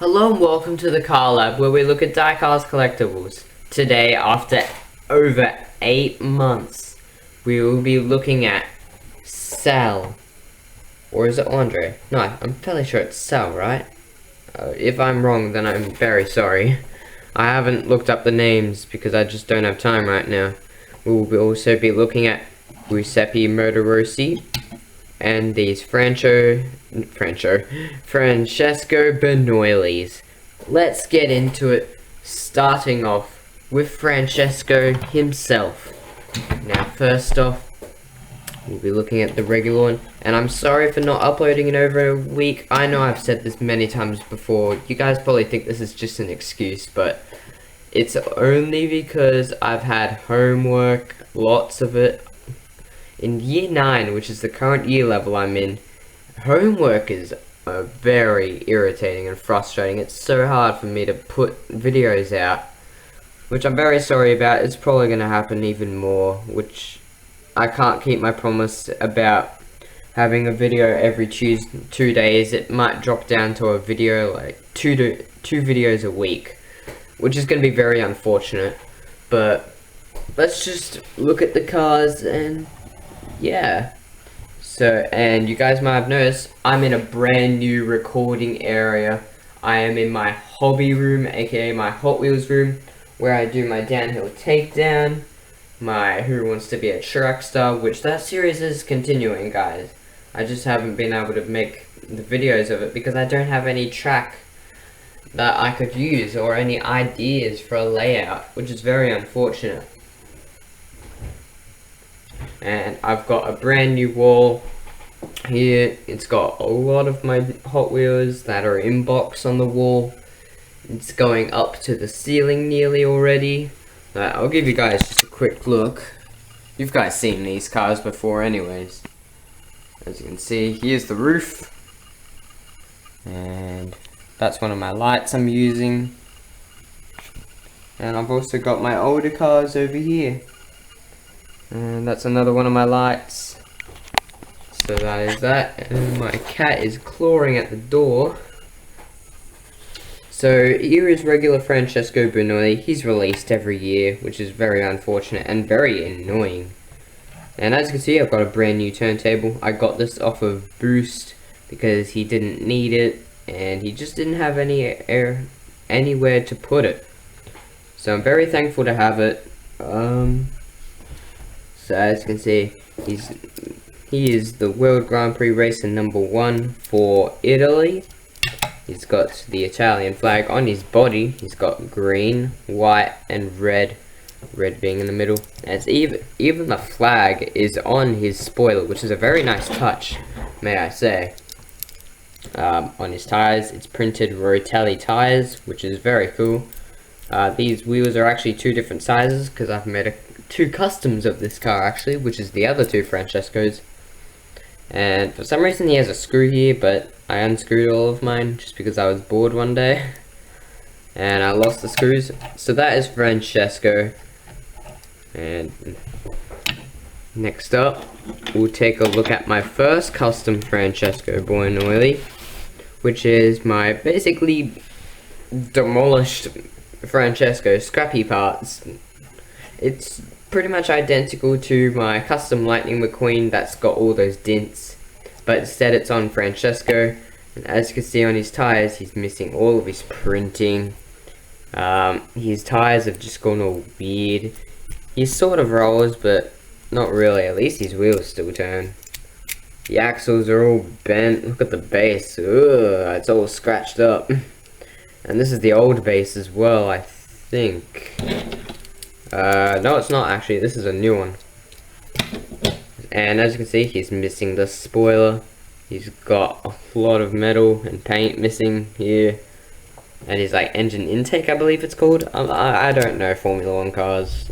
Hello and welcome to the Car Lab, where we look at diecast collectibles. Today, after over 8 months, we will be looking at Sal. Or is it Andre? No, I'm fairly sure it's Sal, right? If I'm wrong, then I'm very sorry. I haven't looked up the names because I just don't have time right now. We will also be looking at Giuseppe Motorosi and these Francesco Bernoullis. Let's get into it, starting off with Francesco himself. Now, first off, we'll be looking at the regular one, and I'm sorry for not uploading in over a week. I know I've said this many times before. You guys probably think this is just an excuse, but it's only because I've had homework, lots of it. In year 9, which is the current year level I'm in, homework is very irritating and frustrating. It's so hard for me to put videos out, which I'm very sorry about. It's probably going to happen even more, which I can't keep my promise about having a video every 2 days. It might drop down to a video like two videos a week, which is going to be very unfortunate. But let's just look at the cars and yeah. So, and you guys might have noticed, I'm in a brand new recording area. I am in my hobby room, aka my Hot Wheels room, where I do my downhill takedown, my Who Wants to Be a Truckster, which that series is continuing, guys. I just haven't been able to make the videos of it because I don't have any track that I could use or any ideas for a layout, which is very unfortunate. And I've got a brand new wall here. It's got a lot of my Hot Wheels that are in box on the wall. It's going up to the ceiling nearly already. I'll give you guys just a quick look. You've guys seen these cars before anyways. As you can see, here's the roof. And that's one of my lights I'm using. And I've also got my older cars over here. And that's another one of my lights. So that is that. And my cat is clawing at the door. So here is regular Francesco Bernoulli. He's released every year, which is very unfortunate and very annoying. And as you can see, I've got a brand new turntable. I got this off of Boost because he didn't need it and he just didn't have anywhere to put it. So I'm very thankful to have it. So as you can see, he is the World Grand Prix racer #1 for Italy. He's got the Italian flag on his body. He's got green, white, and red. Red being in the middle. As even the flag is on his spoiler, which is a very nice touch, may I say. On his tires, it's printed Rotelli tires, which is very cool. These wheels are actually 2 different sizes because I've made 2 customs of this car actually, which is the other 2 Francescos. And for some reason he has a screw here, but I unscrewed all of mine just because I was bored one day. And I lost the screws. So that is Francesco. And next up, we'll take a look at my first custom Francesco Bernoulli, which is my basically demolished Francesco scrappy parts. It's pretty much identical to my custom Lightning McQueen that's got all those dents, but instead it's on Francesco. And as you can see on his tires, he's missing all of his printing. His tires have just gone all weird. He sort of rolls, but not really. At least his wheels still turn. The axles are all bent. Look at the base. Ugh, it's all scratched up. And this is the old base as well, I think. No, it's not actually. This is a new one. And as you can see, he's missing the spoiler. He's got a lot of metal and paint missing here. And his like engine intake, I believe it's called. I don't know Formula 1 cars.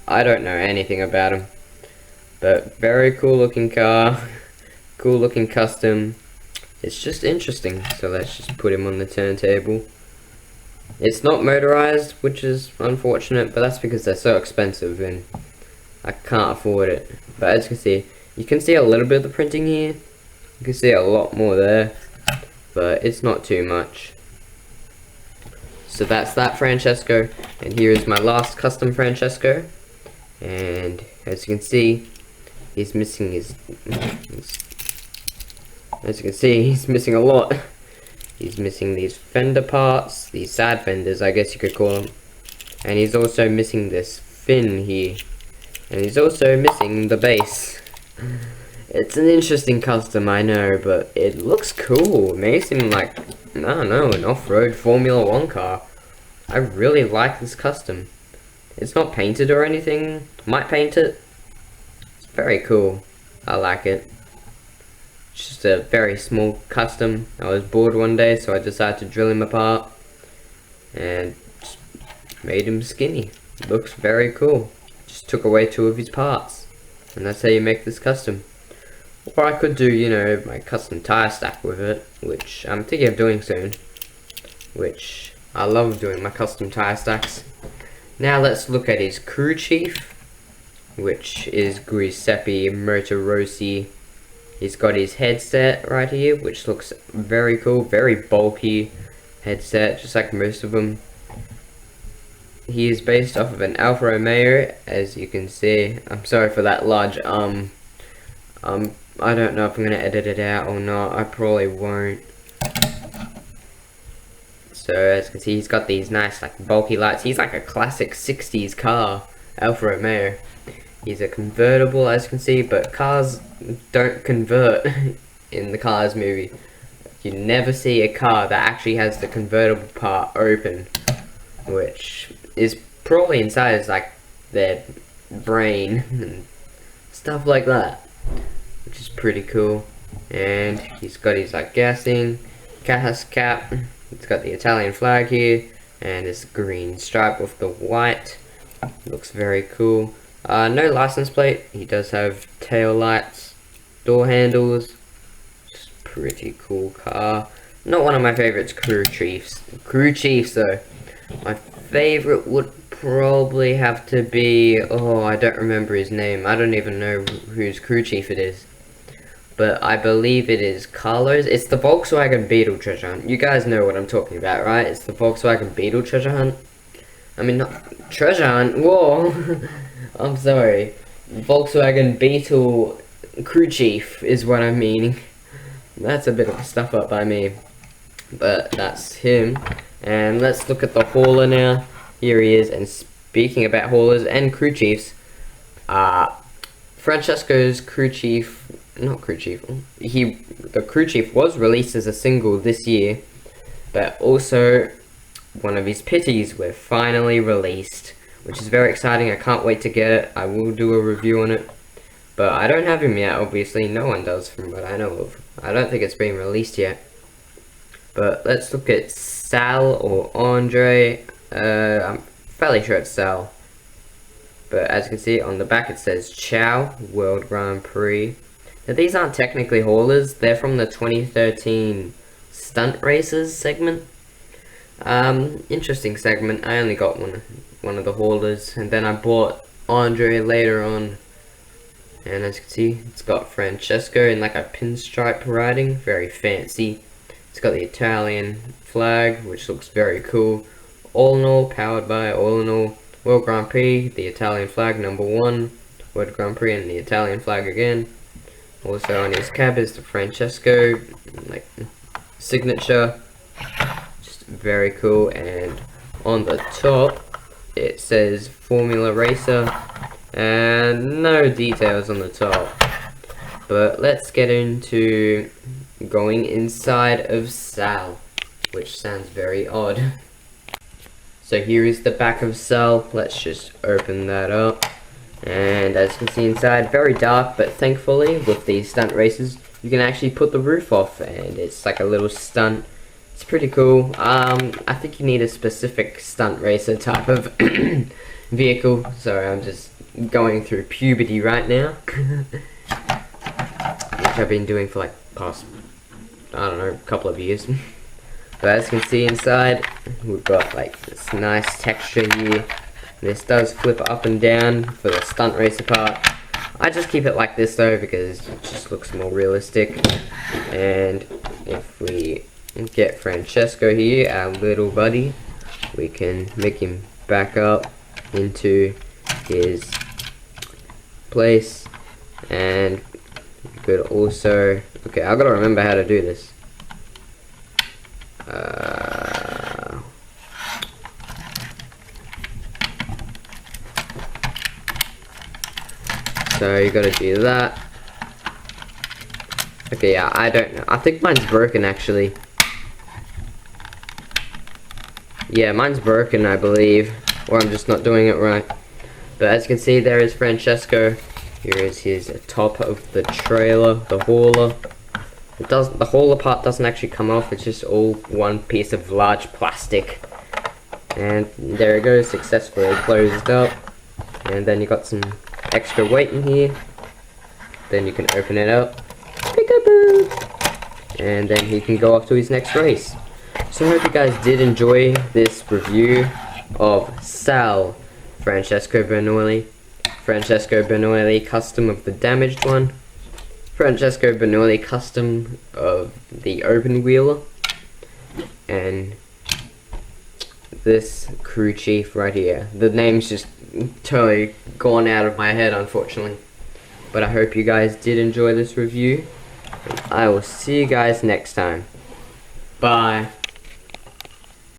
I don't know anything about them. But very cool looking car. Cool looking custom. It's just interesting. So let's just put him on the turntable. It's not motorized, which is unfortunate, but that's because they're so expensive and I can't afford it. But as you can see a little bit of the printing here. You can see a lot more there, but it's not too much. So that's that Francesco, and here is my last custom Francesco. And as you can see, he's missing as you can see, he's missing a lot. He's missing these fender parts, these side fenders, I guess you could call them. And he's also missing this fin here. And he's also missing the base. It's an interesting custom, I know, but it looks cool. It makes him like, I don't know, an off-road Formula 1 car. I really like this custom. It's not painted or anything. Might paint it. It's very cool. I like it. It's just a very small custom. I was bored one day, so I decided to drill him apart. And just made him skinny. Looks very cool. Just took away 2 of his parts. And that's how you make this custom. Or I could do, you know, my custom tire stack with it, which I'm thinking of doing soon. Which I love doing my custom tire stacks. Now let's look at his crew chief, which is Giuseppe Motorosi. He's got his headset right here, which looks very cool, very bulky headset, just like most of them. He is based off of an Alfa Romeo, as you can see. I'm sorry for that large I don't know if I'm gonna edit it out or not. I probably won't. So as you can see, he's got these nice like bulky lights. He's like a classic 60s car, Alfa Romeo. He's a convertible, as you can see, but cars don't convert in the Cars movie. You never see a car that actually has the convertible part open, which is probably inside like their brain and stuff like that, which is pretty cool. And he's got his like gassing gas cap. It's got the Italian flag here and this green stripe with the white. Looks very cool. No license plate. He does have tail lights, door handles. Just pretty cool car. Not one of my favorites, crew chiefs. Crew chiefs though. My favorite would probably have to be, oh, I don't remember his name. I don't even know whose crew chief it is. But I believe it is Carlos. It's the Volkswagen Beetle treasure hunt. You guys know what I'm talking about, right? It's the Volkswagen Beetle treasure hunt. I mean, not treasure hunt. Whoa. I'm sorry. Volkswagen Beetle crew chief is what I'm meaning. That's a bit of a stuff up by me. But that's him. And let's look at the hauler now. Here he is. And speaking about haulers and crew chiefs, Francesco's crew chief, not crew chief, the crew chief was released as a single this year, but also one of his pitties were finally released, which is very exciting. I can't wait to get it. I will do a review on it, but I don't have him yet, obviously. No one does from what I know of. I don't think it's been released yet. But let's look at Sal or Andre. I'm fairly sure it's Sal. But as you can see on the back it says Ciao World Grand Prix. Now these aren't technically haulers, they're from the 2013 Stunt Racers segment. Interesting segment. I only got one of the haulers, and then I bought Andre later on. And as you can see, it's got Francesco in like a pinstripe writing, very fancy. It's got the Italian flag, which looks very cool. All in all, powered by All in All World Grand Prix, the Italian flag #1, World Grand Prix, and the Italian flag again. Also on his cab is the Francesco like signature, just very cool. And on the top it says Formula Racer, and no details on the top. But let's get into going inside of Sal, which sounds very odd. So here is the back of Sal. Let's just open that up. And as you can see inside, very dark, but thankfully with these stunt races, you can actually put the roof off, and it's like a little stunt. It's pretty cool. I think you need a specific stunt racer type of vehicle. Sorry, I'm just going through puberty right now. Which I've been doing for like past, I don't know, couple of years. But as you can see inside, we've got like this nice texture here. This does flip up and down for the stunt racer part. I just keep it like this though because it just looks more realistic. And if we get Francesco here, our little buddy, we can make him back up into his place, and we could also, okay, I gotta remember how to do this. So you gotta do that. Okay, yeah, I don't know. I think mine's broken actually. Yeah, mine's broken, I believe, or I'm just not doing it right. But as you can see, there is Francesco. Here is his top of the trailer, the hauler. The hauler part doesn't actually come off. It's just all one piece of large plastic. And there it goes, successfully closed up. And then you got some extra weight in here. Then you can open it up. Peekaboo! And then he can go off to his next race. So I hope you guys did enjoy this review of Sal Francesco Bernoulli. Francesco Bernoulli custom of the damaged one. Francesco Bernoulli custom of the open wheeler. And this crew chief right here. The name's just totally gone out of my head, unfortunately. But I hope you guys did enjoy this review. I will see you guys next time. Bye.